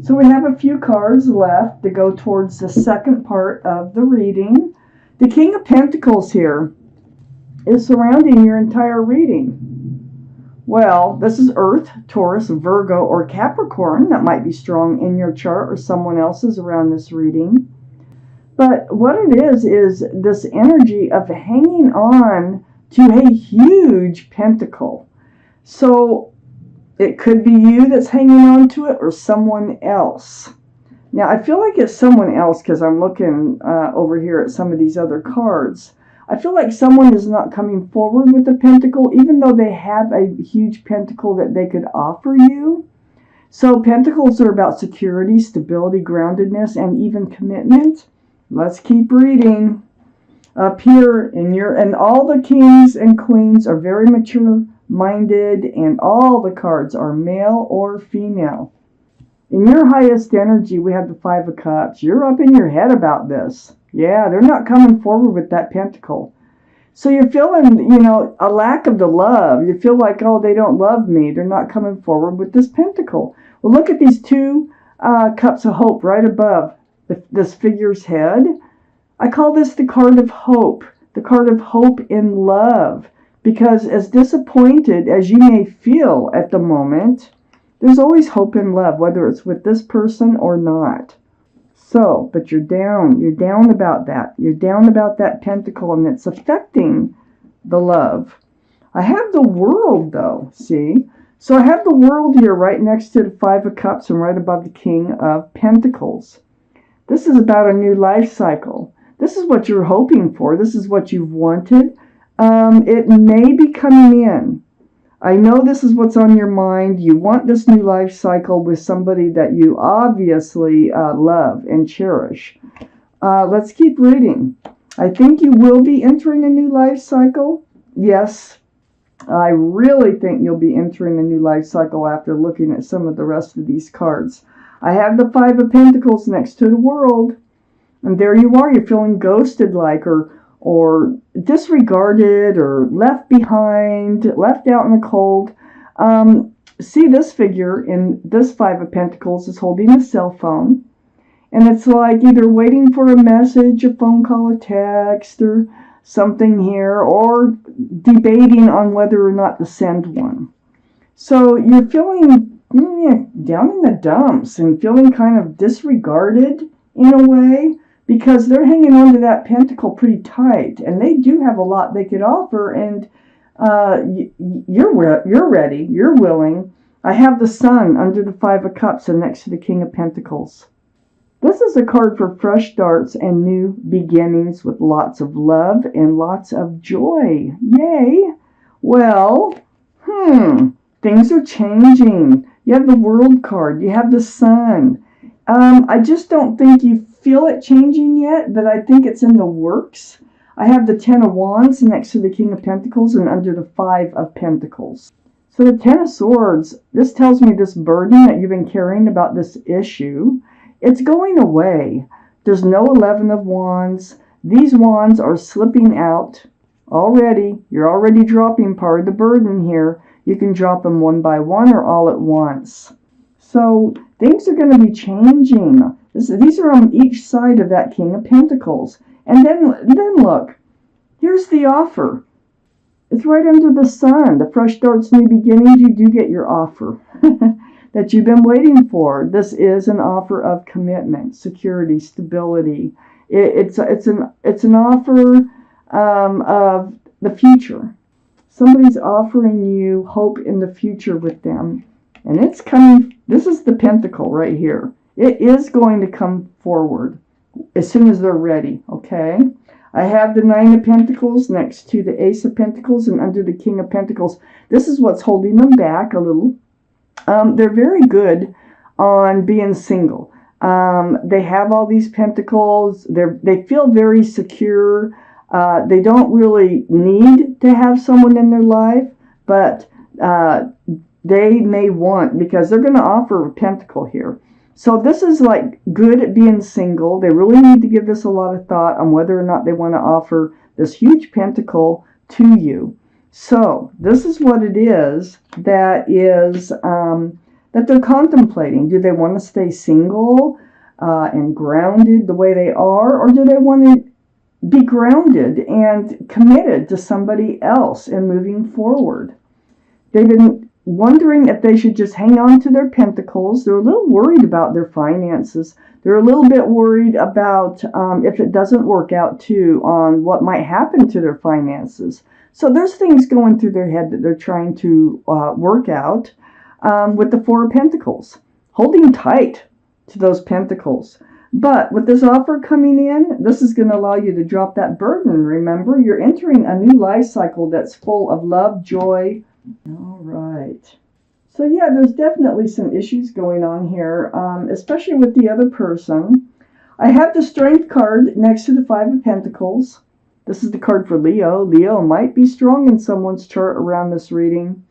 So we have a few cards left to go towards the second part of the reading. The King of Pentacles here is surrounding your entire reading. Well, this is Earth, Taurus, Virgo, or Capricorn that might be strong in your chart or someone else's around this reading. But what it is this energy of hanging on to a huge pentacle. So it could be you that's hanging on to it or someone else. Now, I feel like it's someone else because I'm looking over here at some of these other cards. I feel like someone is not coming forward with the pentacle, even though they have a huge pentacle that they could offer you. So pentacles are about security, stability, groundedness, and even commitment. Let's keep reading. Up here, and all the kings and queens are very mature-minded, and all the cards are male or female. In your highest energy, we have the Five of Cups. You're up in your head about this. Yeah, they're not coming forward with that pentacle. So you're feeling, a lack of the love. You feel like, oh, they don't love me. They're not coming forward with this pentacle. Well, look at these two cups of hope right above this figure's head. I call this the card of hope. The card of hope in love. Because as disappointed as you may feel at the moment, there's always hope in love, whether it's with this person or not. So, but you're down. You're down about that. You're down about that pentacle, and it's affecting the love. I have the World, though, see? So I have the World here right next to the Five of Cups and right above the King of Pentacles. This is about a new life cycle. This is what you're hoping for. This is what you've wanted. It may be coming in. I know this is what's on your mind. You want this new life cycle with somebody that you obviously love and cherish. Let's keep reading. I think you will be entering a new life cycle. Yes, I really think you'll be entering a new life cycle after looking at some of the rest of these cards. I have the Five of Pentacles next to the World. And there you are. You're feeling ghosted like or disregarded or left behind, left out in the cold. See this figure in this Five of Pentacles is holding a cell phone. And it's like either waiting for a message, a phone call, a text, or something here, or debating on whether or not to send one. So you're feeling down in the dumps and feeling kind of disregarded in a way, because they're hanging on to that pentacle pretty tight, and they do have a lot they could offer, and you're ready, you're willing. I have the Sun under the Five of Cups and next to the King of Pentacles. This is a card for fresh starts and new beginnings with lots of love and lots of joy. Yay! Well, things are changing. You have the World card, you have the Sun. I just don't think you feel it changing yet, but I think it's in the works. I have the Ten of Wands next to the King of Pentacles and under the Five of Pentacles. So the Ten of Swords, this tells me this burden that you've been carrying about this issue, it's going away. There's no 11 of Wands. These wands are slipping out already. You're already dropping part of the burden here. You can drop them one by one or all at once. So things are going to be changing. These are on each side of that King of Pentacles. And then look, here's the offer. It's right under the Sun. The fresh starts, new beginnings. You do get your offer that you've been waiting for. This is an offer of commitment, security, stability. It's an offer of the future. Somebody's offering you hope in the future with them. And it's coming. This is the pentacle right here. It is going to come forward as soon as they're ready, okay? I have the Nine of Pentacles next to the Ace of Pentacles and under the King of Pentacles. This is what's holding them back a little. They're very good on being single. They have all these pentacles. They feel very secure. They don't really need to have someone in their life, but they may want, because they're going to offer a pentacle here. So this is like good at being single. They really need to give this a lot of thought on whether or not they want to offer this huge pentacle to you. So this is what it is that is that they're contemplating. Do they want to stay single and grounded the way they are, or do they want to be grounded and committed to somebody else and moving forward? They've been wondering if they should just hang on to their pentacles. They're a little worried about their finances. They're a little bit worried about if it doesn't work out too, on what might happen to their finances. So there's things going through their head that they're trying to work out with the Four of Pentacles, holding tight to those pentacles. But with this offer coming in, this is going to allow you to drop that burden. Remember, you're entering a new life cycle that's full of love, joy. All right. So yeah, there's definitely some issues going on here, especially with the other person. I have the Strength card next to the Five of Pentacles. This is the card for Leo. Leo might be strong in someone's chart around this reading.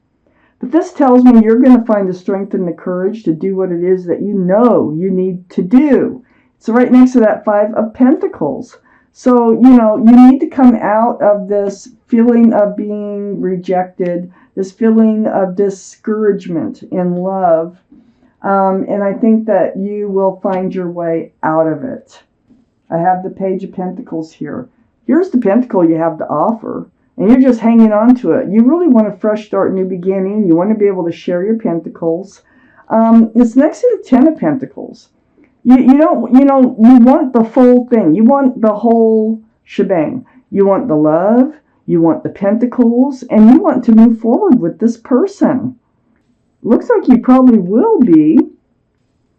But this tells me you're going to find the strength and the courage to do what it is that you know you need to do. It's right next to that Five of Pentacles. So, you need to come out of this feeling of being rejected, this feeling of discouragement in love. And I think that you will find your way out of it. I have the Page of Pentacles here. Here's the pentacle you have to offer, and you're just hanging on to it. You really want a fresh start, new beginning. You want to be able to share your pentacles. It's next to the Ten of Pentacles. You want the full thing. You want the whole shebang. You want the love, you want the pentacles, and you want to move forward with this person. Looks like you probably will be,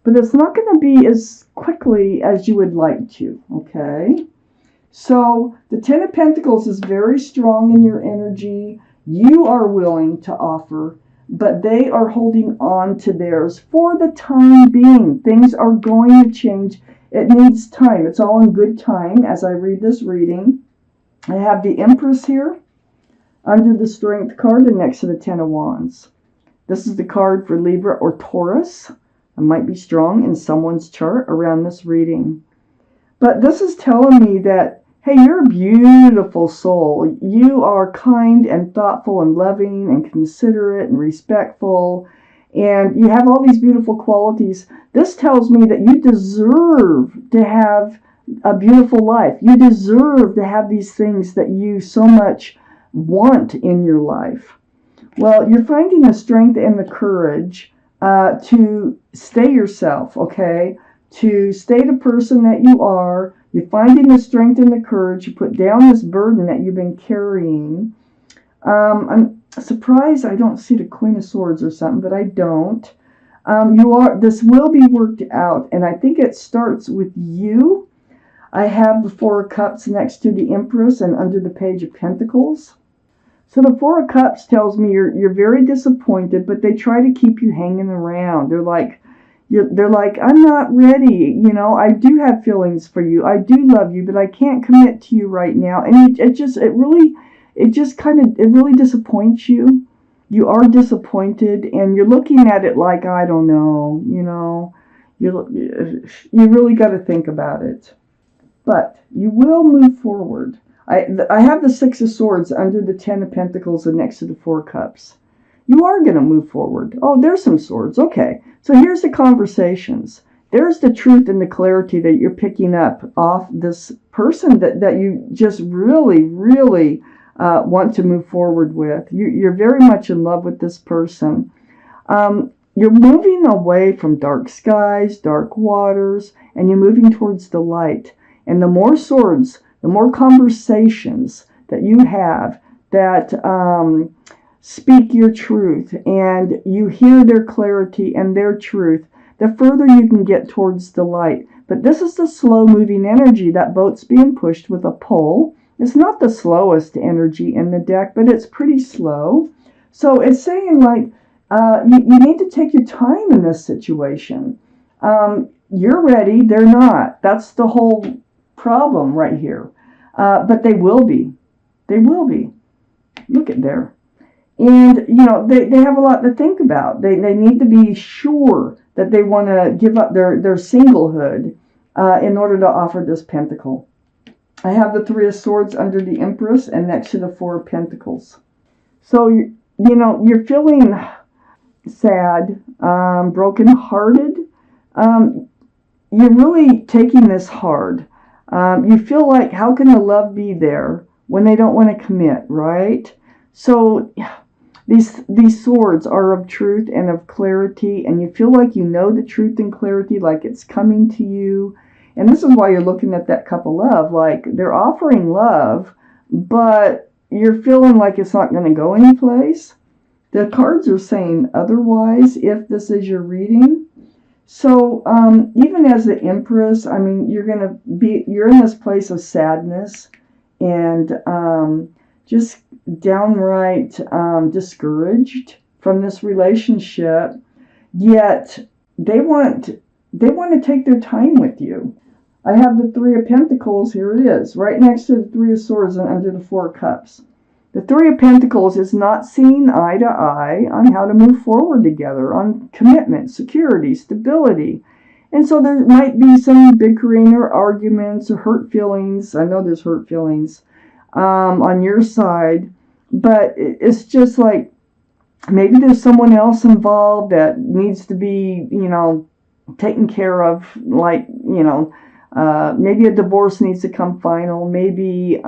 but it's not going to be as quickly as you would like to, okay? So the Ten of Pentacles is very strong in your energy. You are willing to offer, but they are holding on to theirs for the time being. Things are going to change. It needs time. It's all in good time as I read this reading. I have the Empress here under the Strength card and next to the Ten of Wands. This is the card for Libra or Taurus. It might be strong in someone's chart around this reading. But this is telling me that, hey, you're a beautiful soul. You are kind and thoughtful and loving and considerate and respectful. And you have all these beautiful qualities. This tells me that you deserve to have a beautiful life. You deserve to have these things that you so much want in your life. Well, you're finding the strength and the courage to stay yourself, okay? To stay the person that you are. You're finding the strength and the courage to put down this burden that you've been carrying. I'm surprised I don't see the Queen of Swords or something, but I don't. This will be worked out, and I think it starts with you. I have the Four of Cups next to the Empress and under the Page of Pentacles. So the Four of Cups tells me you're very disappointed, but they try to keep you hanging around. They're like, I'm not ready. I do have feelings for you. I do love you, but I can't commit to you right now. And it really disappoints you. You are disappointed, and you're looking at it like, I don't know. You really got to think about it. But you will move forward. I have the Six of Swords under the Ten of Pentacles and next to the Four of Cups. You are going to move forward. Oh, there's some swords. Okay. So here's the conversations. There's the truth and the clarity that you're picking up off this person that you just really, really want to move forward with. You're very much in love with this person. You're moving away from dark skies, dark waters, and you're moving towards the light. And the more swords, the more conversations that you have that speak your truth and you hear their clarity and their truth, the further you can get towards the light. But this is the slow moving energy. That boat's being pushed with a pole. It's not the slowest energy in the deck, but it's pretty slow. So it's saying like you need to take your time in this situation. You're ready. They're not. That's the whole problem right here. But they will be. They will be. Look at there. And, they have a lot to think about. They need to be sure that they want to give up their singlehood in order to offer this pentacle. I have the Three of Swords under the Empress and next to the Four of Pentacles. So, you're feeling sad, broken-hearted. You're really taking this hard. You feel like, how can the love be there when they don't want to commit, right? So these swords are of truth and of clarity, and you feel like you know the truth and clarity, like it's coming to you. And this is why you're looking at that cup of love, like they're offering love, but you're feeling like it's not going to go anyplace. The cards are saying otherwise if this is your reading. So even as the Empress, I mean, you're in this place of sadness and just downright discouraged from this relationship. Yet they want to take their time with you. I have the Three of Pentacles. Here it is, right next to the Three of Swords and under the Four of Cups. The Three of Pentacles is not seeing eye to eye on how to move forward together, on commitment, security, stability. And so there might be some bickering or arguments or hurt feelings. I know there's hurt feelings on your side. But it's just like maybe there's someone else involved that needs to be, taken care of. Like, maybe a divorce needs to come final. Maybe,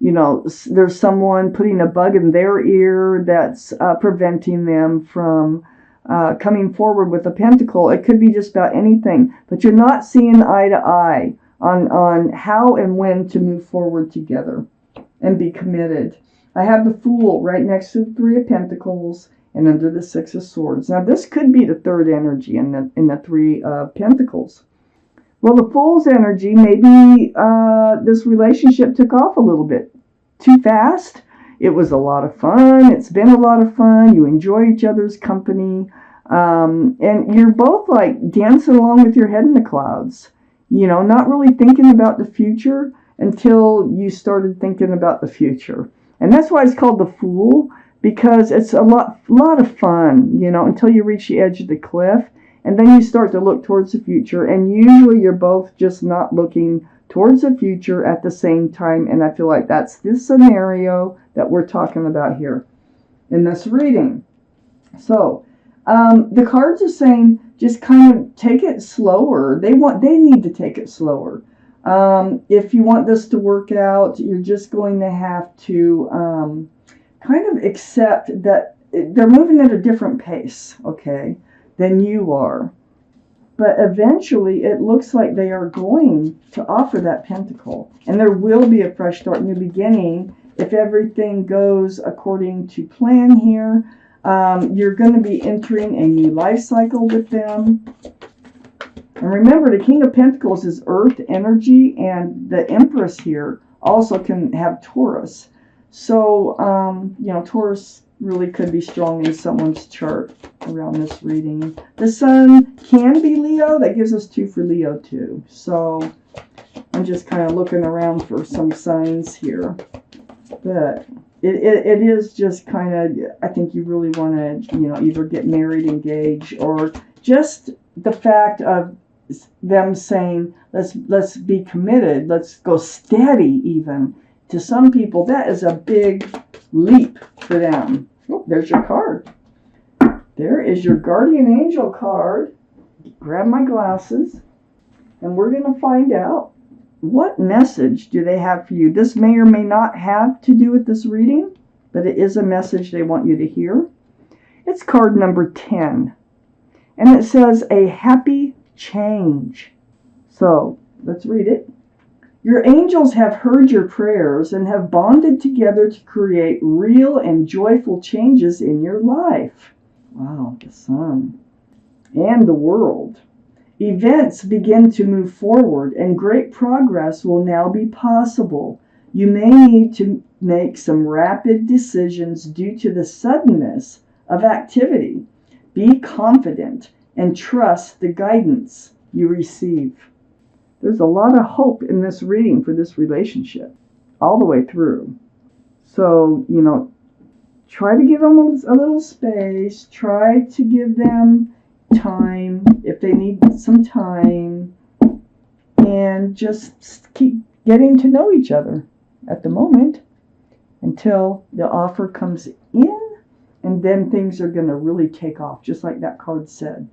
there's someone putting a bug in their ear that's preventing them from coming forward with a pentacle. It could be just about anything, but you're not seeing eye to eye on how and when to move forward together and be committed. I have the Fool right next to the Three of Pentacles and under the Six of Swords. Now this could be the third energy in the Three of Pentacles. Well, the Fool's energy, maybe this relationship took off a little bit too fast. It was a lot of fun. It's been a lot of fun. You enjoy each other's company. And you're both like dancing along with your head in the clouds. Not really thinking about the future until you started thinking about the future. And that's why it's called the Fool, because it's a lot of fun, until you reach the edge of the cliff. And then you start to look towards the future. And usually you're both just not looking towards the future at the same time. And I feel like that's this scenario that we're talking about here in this reading. So the cards are saying just kind of take it slower. They need to take it slower. If you want this to work out, you're just going to have to kind of accept that they're moving at a different pace, okay, than you are. But eventually, it looks like they are going to offer that pentacle. And there will be a fresh start, new beginning. If everything goes according to plan here, you're going to be entering a new life cycle with them. And remember, the King of Pentacles is earth energy, and the Empress here also can have Taurus. So, Taurus really could be strong in someone's chart around this reading. The Sun can be Leo. That gives us 2 for Leo too. So, I'm just kind of looking around for some signs here. But it is just kind of, I think you really want to, either get married, engage, or just the fact of them saying, let's be committed, let's go steady even. To some people, that is a big leap for them. Oh, there's your card. There is your guardian angel card. Grab my glasses, and we're going to find out what message do they have for you. This may or may not have to do with this reading, but it is a message they want you to hear. It's card number 10, and it says a happy change. So let's read it. Your angels have heard your prayers and have bonded together to create real and joyful changes in your life. Wow, the Sun and the world. Events begin to move forward, and great progress will now be possible. You may need to make some rapid decisions due to the suddenness of activity. Be confident and trust the guidance you receive. There's a lot of hope in this reading for this relationship, all the way through. So, try to give them a little space. Try to give them time if they need some time. And just keep getting to know each other at the moment until the offer comes in And then things are going to really take off, just like that card said.